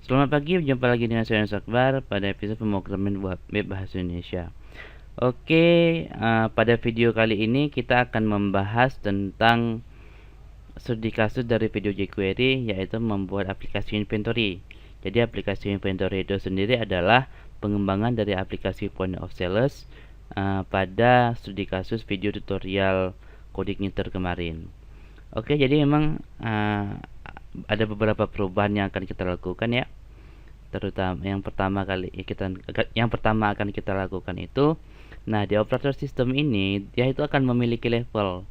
Selamat pagi, jumpa lagi dengan saya Yunus Akbar pada episode pemrograman web bahasa Indonesia. Oke, pada video kali ini kita akan membahas tentang studi kasus dari video jQuery, yaitu membuat aplikasi inventory. Jadi aplikasi inventory itu sendiri adalah pengembangan dari aplikasi point of sales pada studi kasus video tutorial coding knitr kemarin. Oke, jadi memang ada beberapa perubahan yang akan kita lakukan ya. Terutama yang pertama akan kita lakukan itu, nah, di operator sistem ini dia itu akan memiliki level.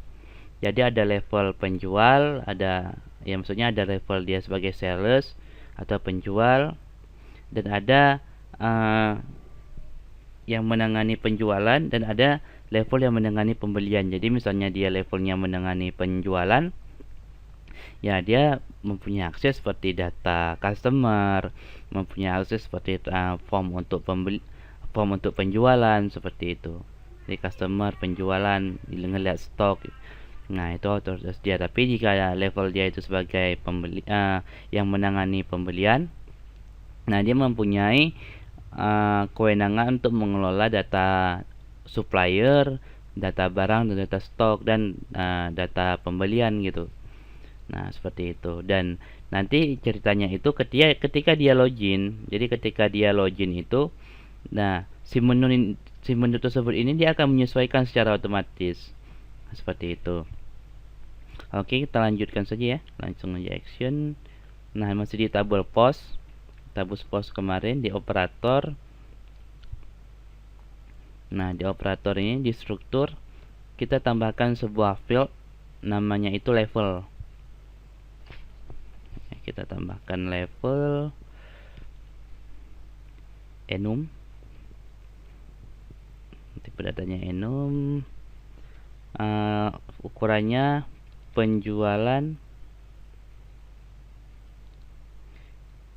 Jadi ada level penjual, maksudnya ada level dia sebagai sales atau penjual, dan ada yang menangani penjualan, dan ada level yang menangani pembelian. Jadi misalnya dia levelnya menangani penjualan, ya dia mempunyai akses seperti data customer, mempunyai akses seperti form untuk penjualan seperti itu. Jadi customer, penjualan, ngelihat stok. Nah, itu otoritas dia. Tapi jika level dia itu sebagai pembeli, yang menangani pembelian, nah dia mempunyai kewenangan untuk mengelola data supplier, data barang, dan data stok, dan data pembelian gitu. Nah, seperti itu. Dan nanti ceritanya itu ketika dia login. Jadi ketika dia login itu, nah, si menu tersebut ini dia akan menyesuaikan secara otomatis. Seperti itu. Oke, kita lanjutkan saja ya. Langsung aja action. Nah, masih di tabel post. Tabel post kemarin di operator. Nah, di operator ini di struktur kita tambahkan sebuah field namanya itu level. Kita tambahkan level enum, tipe datanya enum, ukurannya penjualan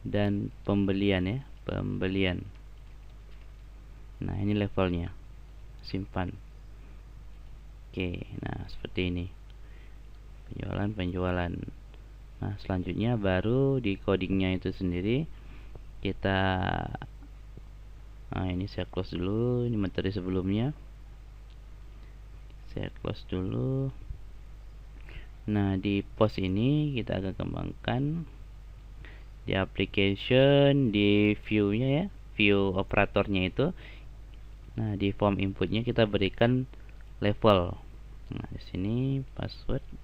dan pembelian ya, pembelian. Nah, ini levelnya, simpan. Oke, nah seperti ini, penjualan. Nah, selanjutnya baru di codingnya itu sendiri kita, nah ini saya close dulu, ini materi sebelumnya saya close dulu. Nah, di post ini kita akan kembangkan di application, di view-nya ya, view operatornya itu. Nah, di form inputnya kita berikan level. Nah, di sini password.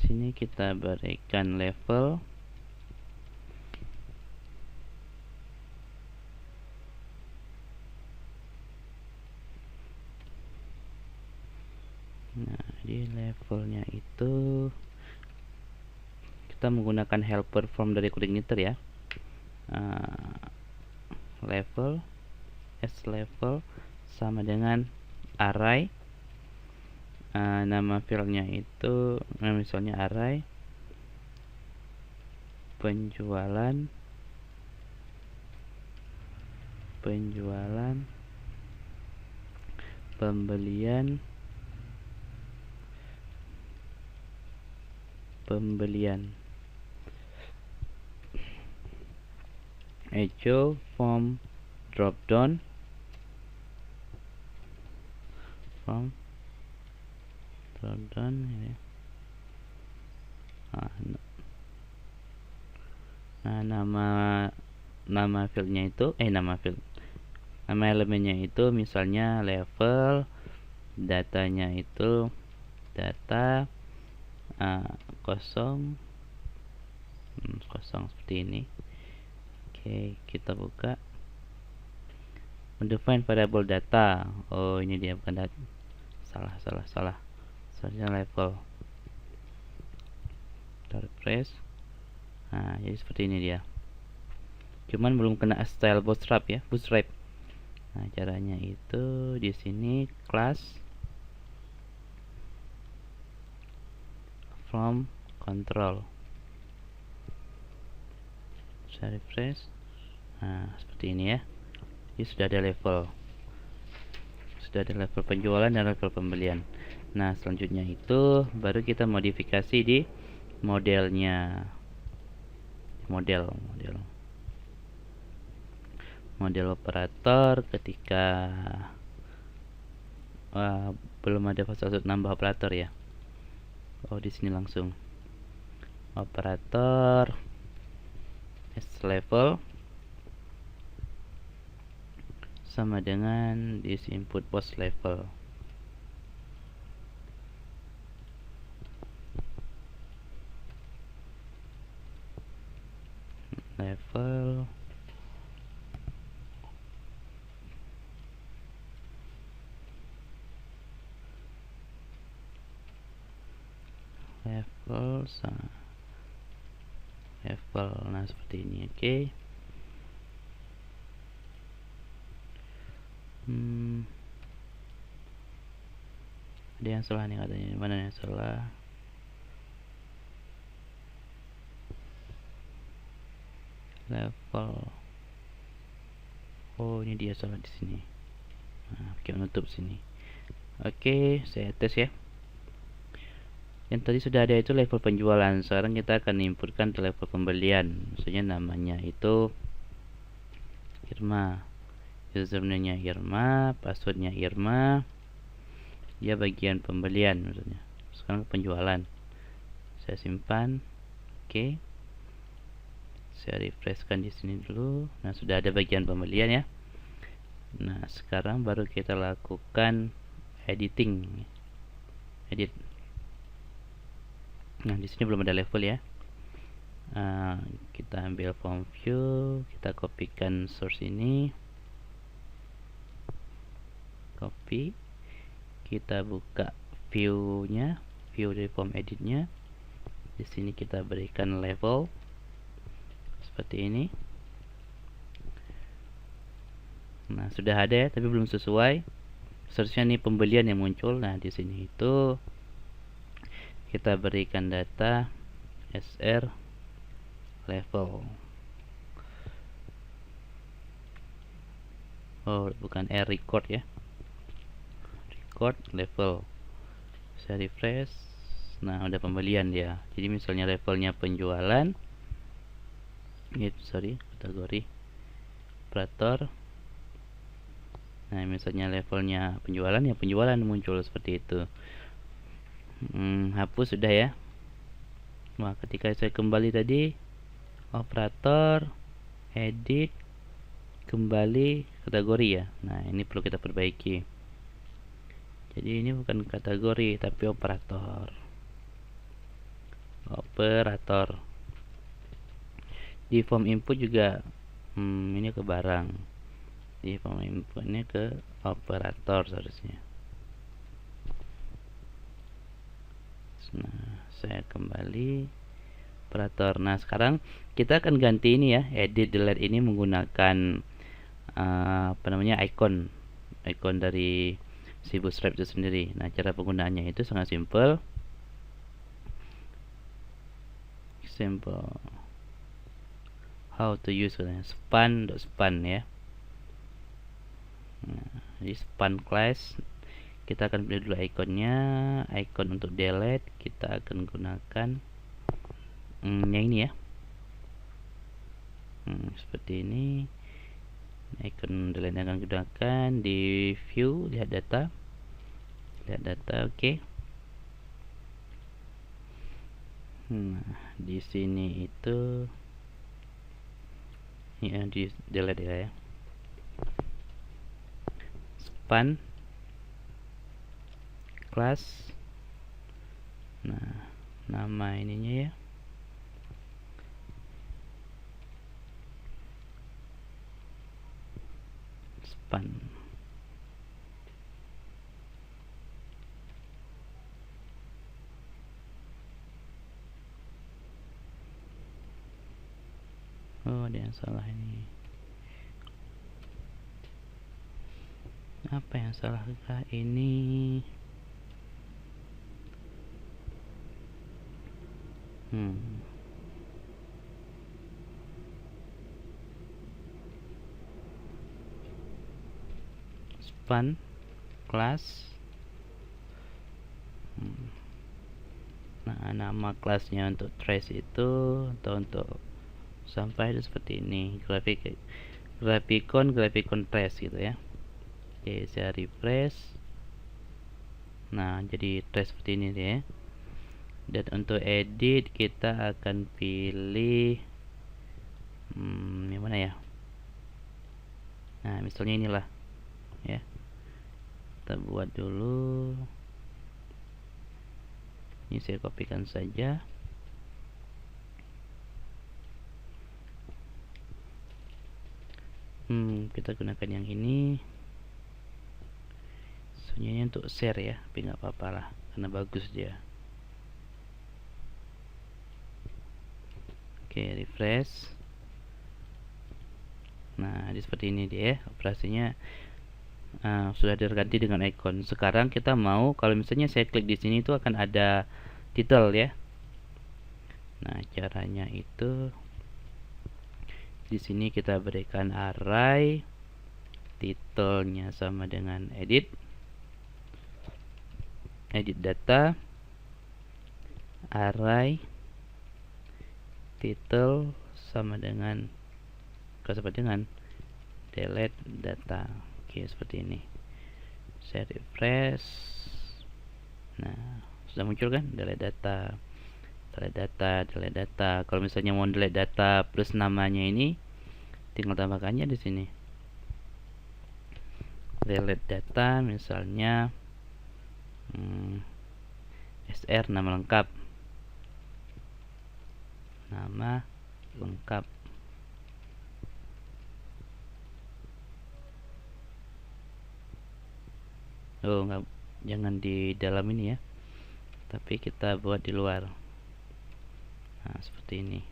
Sini kita berikan level. Nah, di levelnya itu kita menggunakan helper form dari coding knitr ya. Level level sama dengan array. Nama filenya itu misalnya array penjualan pembelian echo form drop down ini. Nah, nama fieldnya itu nama elemennya itu misalnya level, datanya itu data kosong seperti ini. Oke, kita buka mendefine variable data. Oh, ini dia, bukan data. Salah. Soalnya level. Kita refresh. Nah, jadi seperti ini dia. Cuman belum kena style bootstrap ya, bootstrap. Nah, caranya itu di sini class from control. Saya refresh. Nah, seperti ini ya. Jadi sudah ada level penjualan dan level pembelian. Nah, selanjutnya itu baru kita modifikasi di modelnya. Model operator ketika belum ada maksud nambah operator ya. Oh, di sini langsung operator S level sama dengan this input post level. Level sama level. Nah, seperti ini. Oke. Ada yang salah nih katanya. Mana yang salah? Level. Oh, ini dia salah di sini. Nah, oke, menutup sini. Oke, saya tes ya. Yang tadi sudah ada itu level penjualan. Sekarang kita akan inputkan ke level pembelian. Maksudnya namanya itu Irma, username-nya Irma, passwordnya Irma. Dia bagian pembelian maksudnya. Sekarang penjualan. Saya simpan. Oke. Saya refreshkan di sini dulu. Nah, sudah ada bagian pembelian ya. Nah, sekarang baru kita lakukan editing. Edit. Nah, di sini belum ada level ya. Kita ambil form view, kita kopikan source ini, copy, kita buka view-nya, view dari form editnya. Di sini kita berikan level seperti ini. Nah, sudah ada ya, tapi belum sesuai. Seharusnya nih pembelian yang muncul. Nah, di sini itu kita berikan data sr level. Oh, bukan r record ya. Record level. Saya refresh. Nah, udah pembelian dia. Jadi misalnya levelnya penjualan. Kategori operator. Nah, misalnya levelnya penjualan ya penjualan muncul seperti itu. Hapus sudah ya. Nah, ketika saya kembali tadi operator edit kembali kategori ya. Nah, ini perlu kita perbaiki. Jadi ini bukan kategori tapi operator. Di form input juga ini ke barang. Di form inputnya ke operator seharusnya. Nah, saya kembali operator. Nah, sekarang kita akan ganti ini ya, edit delete ini menggunakan icon dari si Bootstrap itu sendiri. Nah, cara penggunaannya itu sangat simple. How to use span ya. Nah, di span class kita akan pilih dulu ikonnya, icon untuk delete kita akan gunakan yang ini ya. Seperti ini. Icon delete yang akan gunakan di view, lihat data, oke. Di sini itu ya di delete ya. Span class. Nah, nama ininya ya. Span. Oh, ada yang salah ini. Apa yang salah ini? open class. Nah, nama kelasnya untuk trace itu atau untuk sampah itu seperti ini, graphicon trace gitu ya. Oke, saya refresh. Nah, jadi trace seperti ini ya. Dan untuk edit kita akan pilih yang mana ya? Nah, misalnya inilah ya. Kita buat dulu. Ini saya kopikan saja. Kita gunakan yang ini. Sebenarnya untuk share ya, tapi nggak apa-apa lah, karena bagus dia. Oke, refresh. Nah, seperti ini dia operasinya. Sudah terganti dengan icon. Sekarang kita mau, kalau misalnya saya klik di sini itu akan ada title ya. Nah, caranya itu di sini kita berikan array, titelnya sama dengan edit data, array title sama dengan delete data. Oke, seperti ini. Saya refresh. Nah, sudah muncul kan delete data. Kalau misalnya mau delete data plus namanya ini, tinggal tambahkannya di sini. Delete data misalnya SR nama lengkap. Oh, enggak, jangan di dalam ini ya, tapi kita buat di luar. Nah, seperti ini.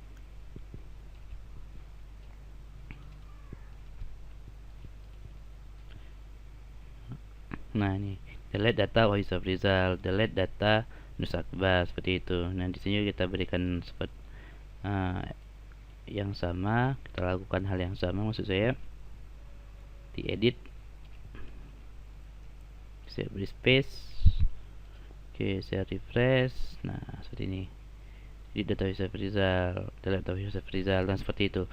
Nah, ini delete data Wahyu Safrizal, delete data Nus Akbar, seperti itu. Nah, di sini kita berikan seperti yang sama, kita lakukan hal yang sama, maksud saya diedit, saya beri space. Oke, saya refresh. Nah, seperti ini. Di data Yusuf Rizal, data Yusuf Rizal, dan seperti itu.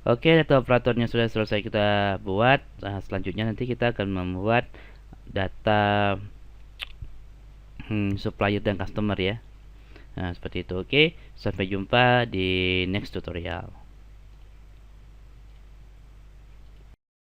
Oke, data operatornya sudah selesai kita buat. Nah, selanjutnya nanti kita akan membuat data supplier dan customer ya. Nah, seperti itu. Oke, sampai jumpa di next tutorial.